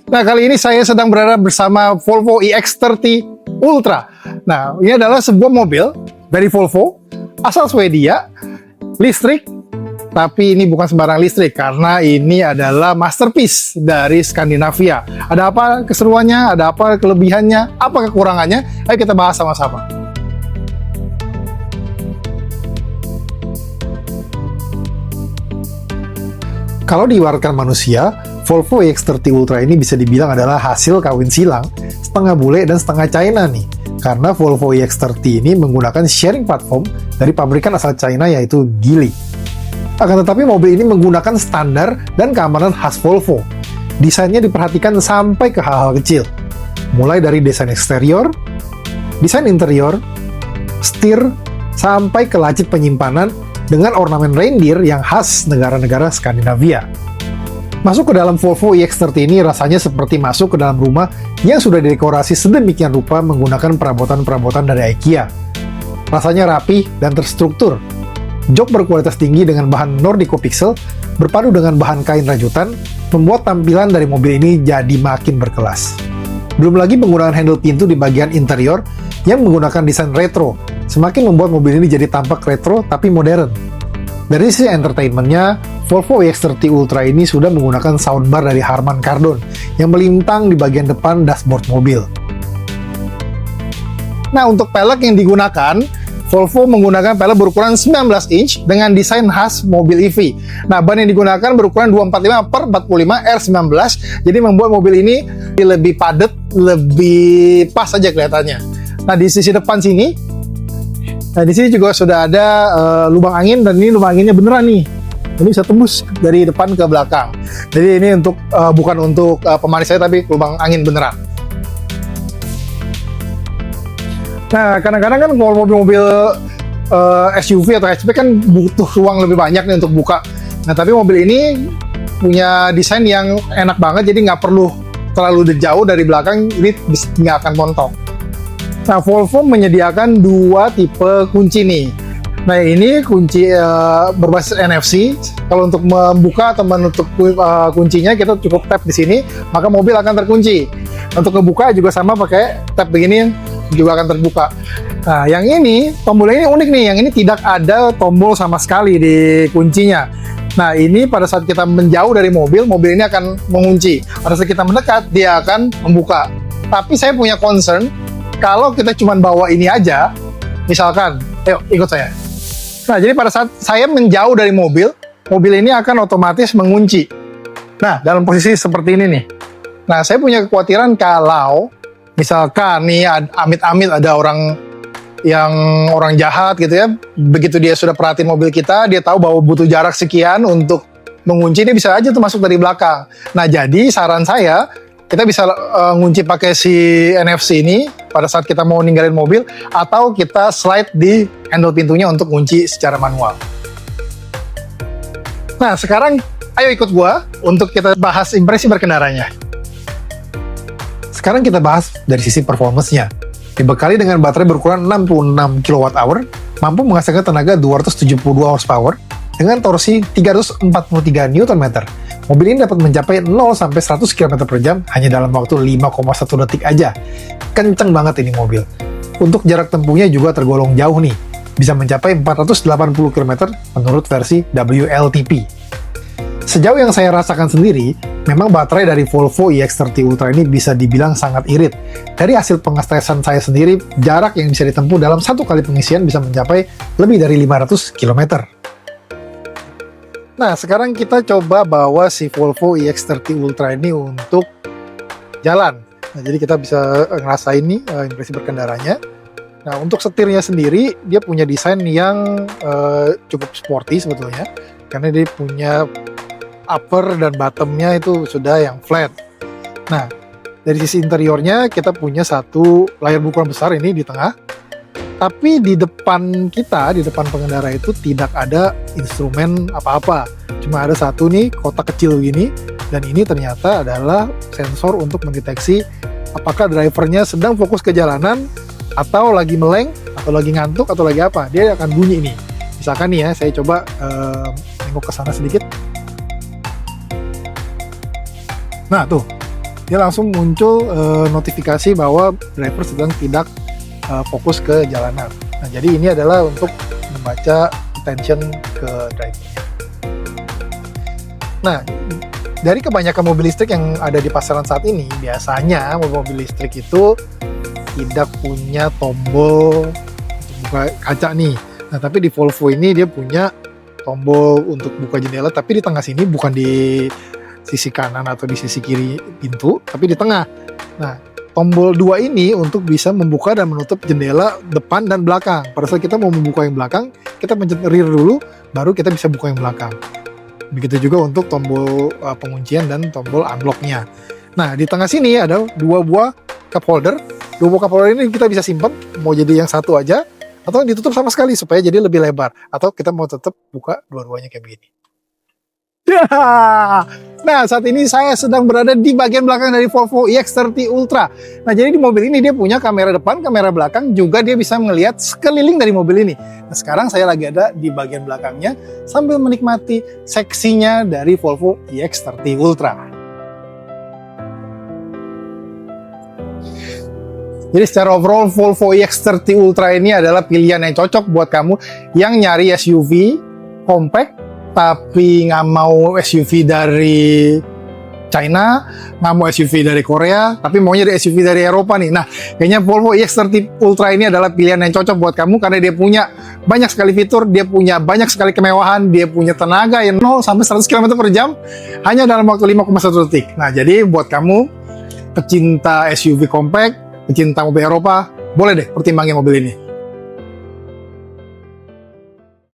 Nah, kali ini saya sedang berada bersama Volvo EX30 Ultra. Nah, ini adalah sebuah mobil dari Volvo, asal Swedia, listrik, tapi ini bukan sembarang listrik, karena ini adalah masterpiece dari Skandinavia. Ada apa keseruannya, ada apa kelebihannya, apa kekurangannya, ayo kita bahas sama-sama. Kalau diibaratkan manusia, Volvo EX30 Ultra ini bisa dibilang adalah hasil kawin silang, setengah bule dan setengah China nih. Karena Volvo EX30 ini menggunakan sharing platform dari pabrikan asal China yaitu Geely. Akan tetapi mobil ini menggunakan standar dan keamanan khas Volvo. Desainnya diperhatikan sampai ke hal-hal kecil. Mulai dari desain eksterior, desain interior, setir, sampai ke laci penyimpanan dengan ornamen reindeer yang khas negara-negara Skandinavia. Masuk ke dalam Volvo EX30 ini rasanya seperti masuk ke dalam rumah yang sudah didekorasi sedemikian rupa menggunakan perabotan-perabotan dari IKEA. Rasanya rapi dan terstruktur. Jok berkualitas tinggi dengan bahan Nordico Pixel berpadu dengan bahan kain rajutan membuat tampilan dari mobil ini jadi makin berkelas. Belum lagi penggunaan handle pintu di bagian interior yang menggunakan desain retro semakin membuat mobil ini jadi tampak retro tapi modern. Dari sisi entertainment-nya, Volvo EX30 Ultra ini sudah menggunakan soundbar dari Harman Kardon yang melintang di bagian depan dashboard mobil. Nah, untuk pelek yang digunakan, Volvo menggunakan pelek berukuran 19 inch dengan desain khas mobil EV. Nah, ban yang digunakan berukuran 245/45 R19, jadi membuat mobil ini lebih padat, lebih pas aja kelihatannya. Nah, di sisi depan sini, di sini juga sudah ada lubang angin, dan ini lubang anginnya beneran nih. Ini bisa tembus dari depan ke belakang. Jadi ini untuk bukan untuk pemanis saya, tapi lubang angin beneran. Nah, kadang-kadang kan kalau mobil-mobil SUV atau hatchback kan butuh ruang lebih banyak nih untuk buka. Nah, tapi mobil ini punya desain yang enak banget, jadi nggak perlu terlalu jauh dari belakang, ini nggak akan montok. Nah, Volvo menyediakan dua tipe kunci nih. Nah, ini kunci berbasis NFC. Kalau untuk membuka atau menutup kuncinya, kita cukup tap di sini, maka mobil akan terkunci. Untuk ngebuka juga sama, pakai tap begini juga akan terbuka. Nah, yang ini, tombolnya ini unik nih. Yang ini tidak ada tombol sama sekali di kuncinya. Nah, ini pada saat kita menjauh dari mobil, mobil ini akan mengunci. Pada saat kita mendekat, dia akan membuka. Tapi saya punya concern, kalau kita cuma bawa ini aja, misalkan, ayo ikut saya. Nah, jadi pada saat saya menjauh dari mobil, mobil ini akan otomatis mengunci. Nah, dalam posisi seperti ini nih. Nah, saya punya kekhawatiran kalau misalkan nih amit-amit ada orang jahat gitu ya, begitu dia sudah perhatiin mobil kita, dia tahu bahwa butuh jarak sekian untuk mengunci, dia bisa aja tuh masuk dari belakang. Nah, jadi saran saya, kita bisa ngunci pakai si NFC ini pada saat kita mau ninggalin mobil, atau kita slide di handle pintunya untuk kunci secara manual. Nah, sekarang ayo ikut gua untuk kita bahas impresi berkendaranya. Sekarang kita bahas dari sisi performance-nya. Dibekali dengan baterai berukuran 66 kWh, mampu menghasilkan tenaga 272 horsepower dengan torsi 343 Nm. Mobil ini dapat mencapai 0-100 km/jam hanya dalam waktu 5,1 detik aja. Kenceng banget ini mobil. Untuk jarak tempuhnya juga tergolong jauh nih, bisa mencapai 480 km menurut versi WLTP. Sejauh yang saya rasakan sendiri, memang baterai dari Volvo EX30 Ultra ini bisa dibilang sangat irit. Dari hasil pengetesan saya sendiri, jarak yang bisa ditempuh dalam satu kali pengisian bisa mencapai lebih dari 500 km. Nah, sekarang kita coba bawa si Volvo EX30 Ultra ini untuk jalan. Nah, jadi kita bisa ngerasain nih impresi berkendaranya. Nah, untuk setirnya sendiri, dia punya desain yang cukup sporty sebetulnya. Karena dia punya upper dan bottomnya itu sudah yang flat. Nah, dari sisi interiornya kita punya satu layar berukuran besar ini di tengah. Tapi di depan kita, di depan pengendara itu tidak ada instrumen apa-apa. Cuma ada satu nih kotak kecil gini, dan ini ternyata adalah sensor untuk mendeteksi apakah drivernya sedang fokus ke jalanan, atau lagi meleng, atau lagi ngantuk, atau lagi apa. Dia akan bunyi nih. Misalkan nih ya, saya coba nengok ke sana sedikit. Nah tuh, dia langsung muncul notifikasi bahwa driver sedang tidak fokus ke jalanan. Nah, jadi ini adalah untuk membaca attention ke drivernya. Nah, dari kebanyakan mobil listrik yang ada di pasaran saat ini, biasanya mobil listrik itu tidak punya tombol buka kaca nih. Nah, tapi di Volvo ini dia punya tombol untuk buka jendela, tapi di tengah sini, bukan di sisi kanan atau di sisi kiri pintu, tapi di tengah. Nah, tombol 2 ini untuk bisa membuka dan menutup jendela depan dan belakang. Pada saat kita mau membuka yang belakang, kita pencet rear dulu, baru kita bisa buka yang belakang. Begitu juga untuk tombol penguncian dan tombol unlock-nya. Nah, di tengah sini ada 2 buah cup holder. 2 buah cup holder ini kita bisa simpan, mau jadi yang satu aja, atau ditutup sama sekali supaya jadi lebih lebar. Atau kita mau tetap buka dua-duanya kayak begini. Nah, saat ini saya sedang berada di bagian belakang dari Volvo EX30 Ultra. Nah, jadi di mobil ini dia punya kamera depan, kamera belakang, juga dia bisa melihat sekeliling dari mobil ini. Nah, sekarang saya lagi ada di bagian belakangnya sambil menikmati seksinya dari Volvo EX30 Ultra. Jadi secara overall Volvo EX30 Ultra ini adalah pilihan yang cocok buat kamu yang nyari SUV compact, tapi nggak mau SUV dari China, nggak mau SUV dari Korea, tapi maunya dari SUV dari Eropa nih. Nah, kayaknya Volvo EX30 Ultra ini adalah pilihan yang cocok buat kamu karena dia punya banyak sekali fitur, dia punya banyak sekali kemewahan, dia punya tenaga yang 0 sampai 100 km per jam hanya dalam waktu 5,1 detik. Nah, jadi buat kamu pecinta SUV compact, pecinta mobil Eropa, boleh deh pertimbangin mobil ini.